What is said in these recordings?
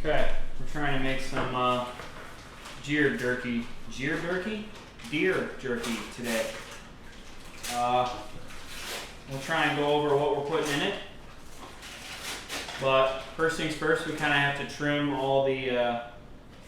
Okay, we're trying to make some deer jerky. Deer jerky today. We'll try and go over what we're putting in it. But first things first, we kind of have to trim all the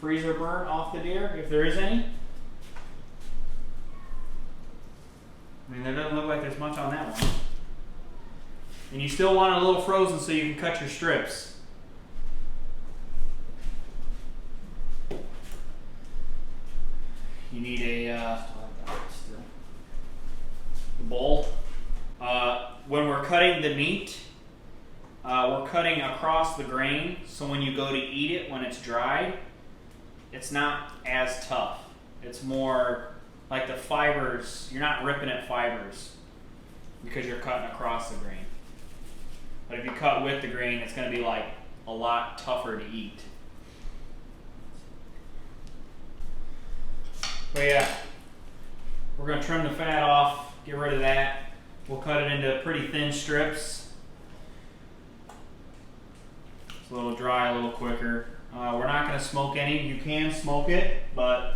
freezer burn off the deer, if there is any. I mean, there doesn't look like there's much on that one. And you still want it a little frozen so you can cut your strips. You need a bowl. When we're cutting the meat, we're cutting across the grain, so when you go to eat it, when it's dry, it's not as tough. It's more like the fibers, you're not ripping at fibers because you're cutting across the grain. But if you cut with the grain, it's going to be like a lot tougher to eat. But yeah, we're going to trim the fat off, get rid of that. We'll cut it into pretty thin strips so it'll dry a little quicker. We're not going to smoke any. You can smoke it, but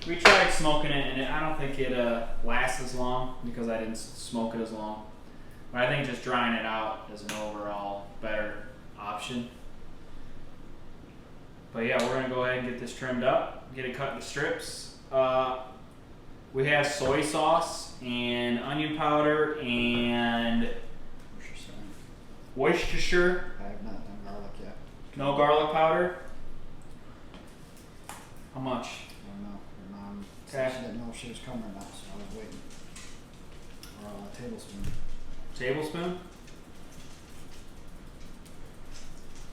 we tried smoking it and I don't think it lasts as long because I didn't smoke it as long. But I think just drying it out is an overall better option. But yeah, we're going to go ahead and get this trimmed up, get it cut into strips. We have soy sauce and onion powder and Worcestershire. I have not done garlic yet. No garlic powder. How much? I don't know. Your mom Okay. said she didn't know if she was coming or not, so I was waiting. Or a tablespoon. Tablespoon?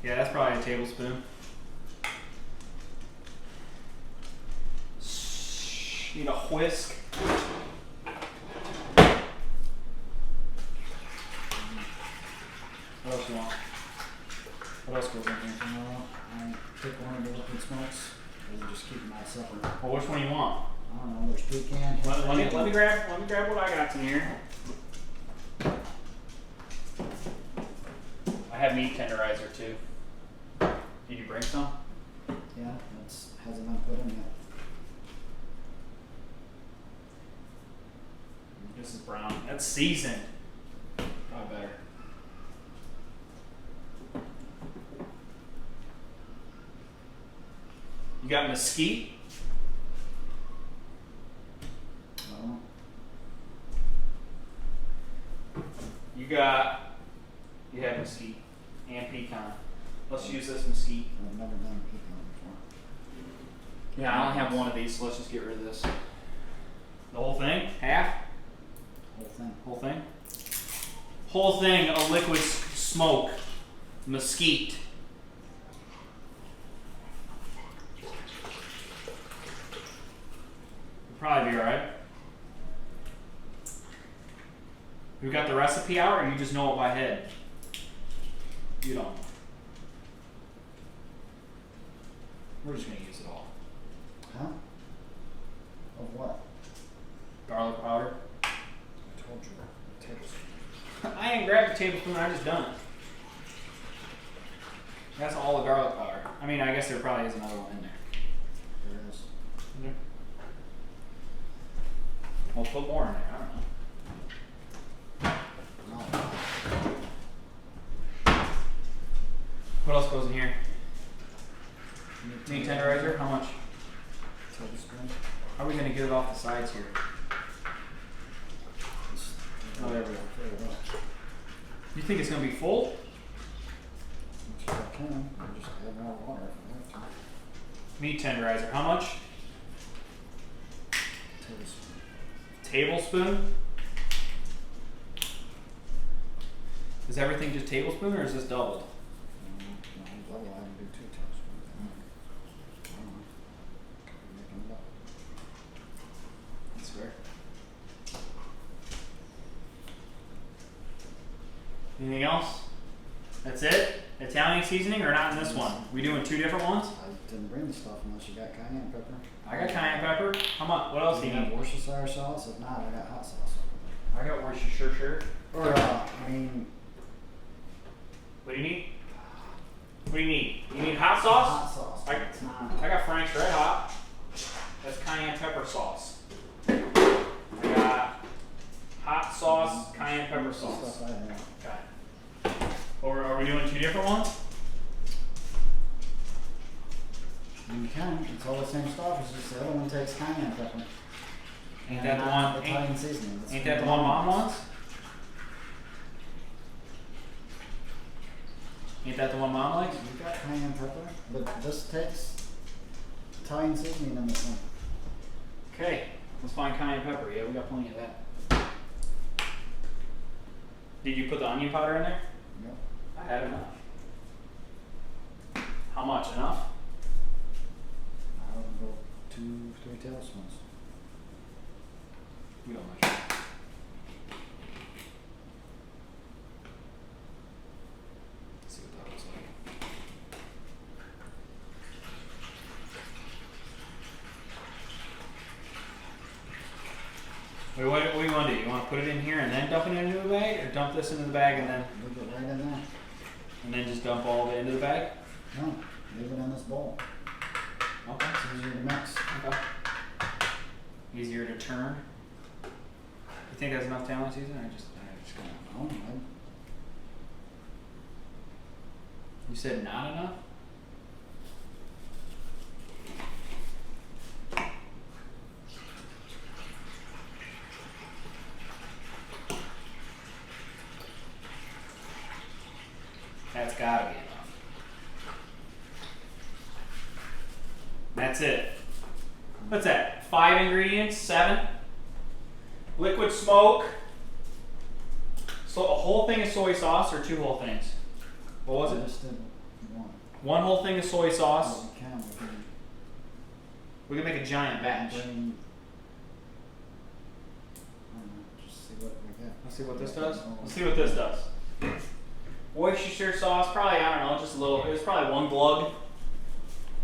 Yeah, that's probably a tablespoon. Need a whisk. What else you want? What else goes in here? I pick one of the liquid smokes and just keep mine separate. Well, which one you want? I don't know, there's pecan. Let me grab what I got in here. I have meat tenderizer too. Did you bring some? Yeah, that's hasn't been put in yet. This is brown. That's seasoned. Probably better. You got mesquite? No. You have mesquite and pecan. Let's use this mesquite. I've never done pecan before. Yeah, I only have one of these, so let's just get rid of this. The whole thing? Half? Whole thing. Whole thing? Whole thing of liquid smoke. Mesquite. It'll probably be alright. You got the recipe out, or you just know it by head? You don't. We're just gonna use it all. Huh? Of what? Garlic powder. I told you. A tablespoon. I ain't grabbed a tablespoon, I just done it. That's all the garlic powder. I mean, I guess there probably is another one in there. There is. We'll put more in there, I don't know. No. What else goes in here? Meat tenderizer, how much? Tablespoon. How are we gonna get it off the sides here? Oh, there we go. Fill it up. You think it's gonna be full? If I can, I'll just add more water if I have to. Meat tenderizer, how much? Tablespoon. Tablespoon? Is everything just tablespoon or is this doubled? No, double, I can do 2 tablespoons. I don't know. Could be making it up. That's fair. Anything else? That's it? Italian seasoning or not in this one? We doing 2 different ones? I didn't bring the stuff unless you got cayenne pepper. I got cayenne pepper. How much? What else do you have need? Worcestershire sauce? If not, I got hot sauce. I got Worcestershire. Or, I mean, What do you need? What do you need? You need hot sauce? Hot sauce. But it's not. I got Frank's Red Hot. That's cayenne pepper sauce. I got hot sauce, cayenne pepper That's the sauce. stuff I have. Okay. Or are we doing two different ones? You can. It's all the same stuff. It's just the other one takes cayenne pepper. Ain't And that the one? Italian seasoning. That's Ain't what that the one Mom wants? Ain't that the one Mom likes? You got cayenne pepper, but this takes Italian seasoning in this one. Okay, let's find cayenne pepper. Yeah, we got plenty of that. Did you put the onion powder in there? Yep. I had enough. How much? Enough? I would go 2-3 tablespoons. We don't measure. Let's see what that looks like. Wait, what do you want to do? You want to put it in here and then dump it into the bag, or dump this into the bag and Leave it right in there. then just dump all of it into the bag? No, leave it in this bowl. Okay. It's easier to mix. Okay. Easier to turn. You think that's enough talent season? I just kind of. No, You said not enough? That's gotta be enough. That's it. What's that? 5 ingredients? 7? Liquid smoke. So a whole thing of soy sauce or 2 whole things? What was I it? just did one. 1 whole thing of soy sauce. Oh, we can. We can make a giant batch. Bring, I don't know, just see what we get. Let's see what this does. Let's see what this does. Worcestershire sauce, probably, I don't know, just a little. It was probably 1 glug.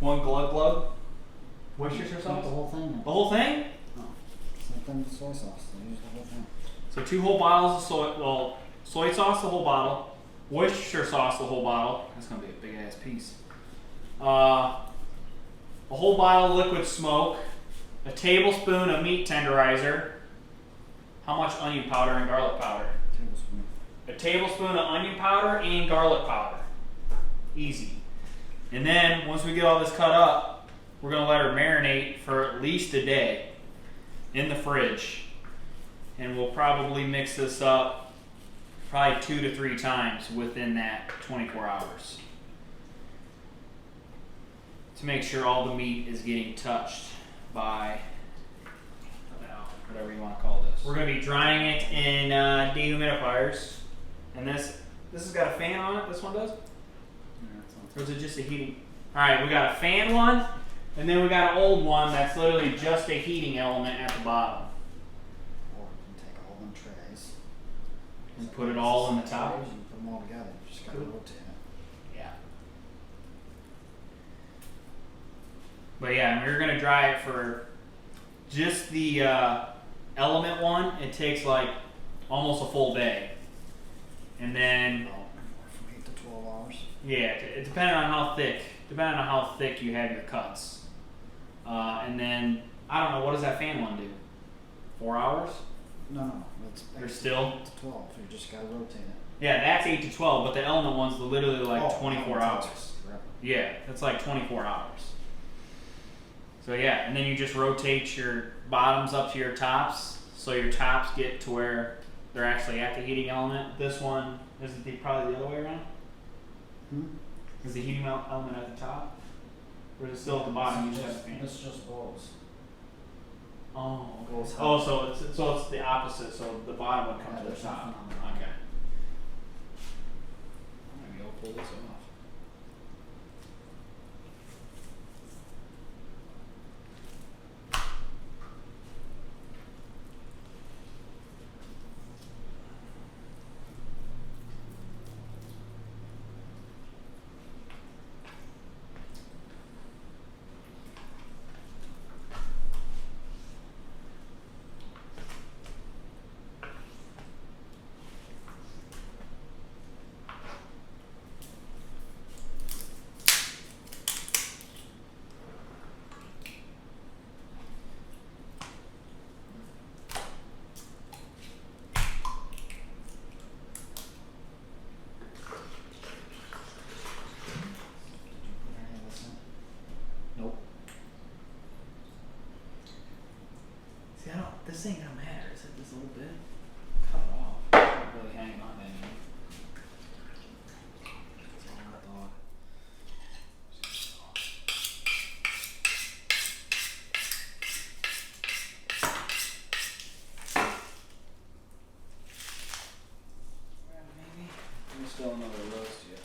1 glug. Worcestershire Put sauce? the whole thing in. The whole thing? Oh, same thing with soy sauce. They use the whole thing. So 2 whole bottles of soy sauce, the whole bottle. Worcestershire sauce, the whole bottle. That's gonna be a big ass piece. A whole bottle of liquid smoke. A tablespoon of meat tenderizer. How much onion powder and garlic powder? Tablespoon. A tablespoon of onion powder and garlic powder. Easy. And then once we get all this cut up, we're gonna let her marinate for at least a day in the fridge. And we'll probably mix this up probably 2 to 3 times within that 24 hours. To make sure all the meat is getting touched by, whatever you want to call this. We're going to be drying it in dehumidifiers. And this has got a fan on it, this one does? Or is it just a heating? Alright, we got a fan one, and then we got an old one that's literally just a heating element at the bottom. Or you can take all them trays. And put it all in the top? Trays, you put them all together. You just gotta Cool. rotate it. Yeah. But yeah, and we're gonna dry it for just the element one. It takes like almost a full day, and then About from 8 to 12 hours. yeah, it depending on how thick you have your cuts, and then I don't know, what does that fan one do? 4 hours? No, it's Or 8 still? to 12. You just gotta rotate it. Yeah, that's 8 to 12, but the element one's literally like Oh, 24 it hours. takes forever. Yeah, that's like 24 hours. So yeah, and then you just rotate your bottoms up to your tops, so your tops get to where they're actually at the heating element. This one is probably the other way around. Hmm? Is the heating element at the top, or is it still at the bottom? You just have the fan. This just blows. Oh, Goes okay. high. Oh, so it's the opposite. So the bottom would come Yeah, to the there's top. nothing on Okay. Maybe I'll pull this off. This ain't gonna matter, is it? This little bit? Cut it off. It's not really hanging on anymore. That's all I thought. Well, maybe. There's still another roast yet.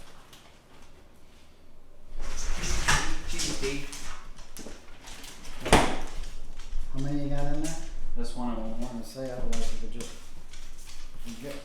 Cheese tea. How many you got in there? This one I won't I want. want to say, otherwise you could just get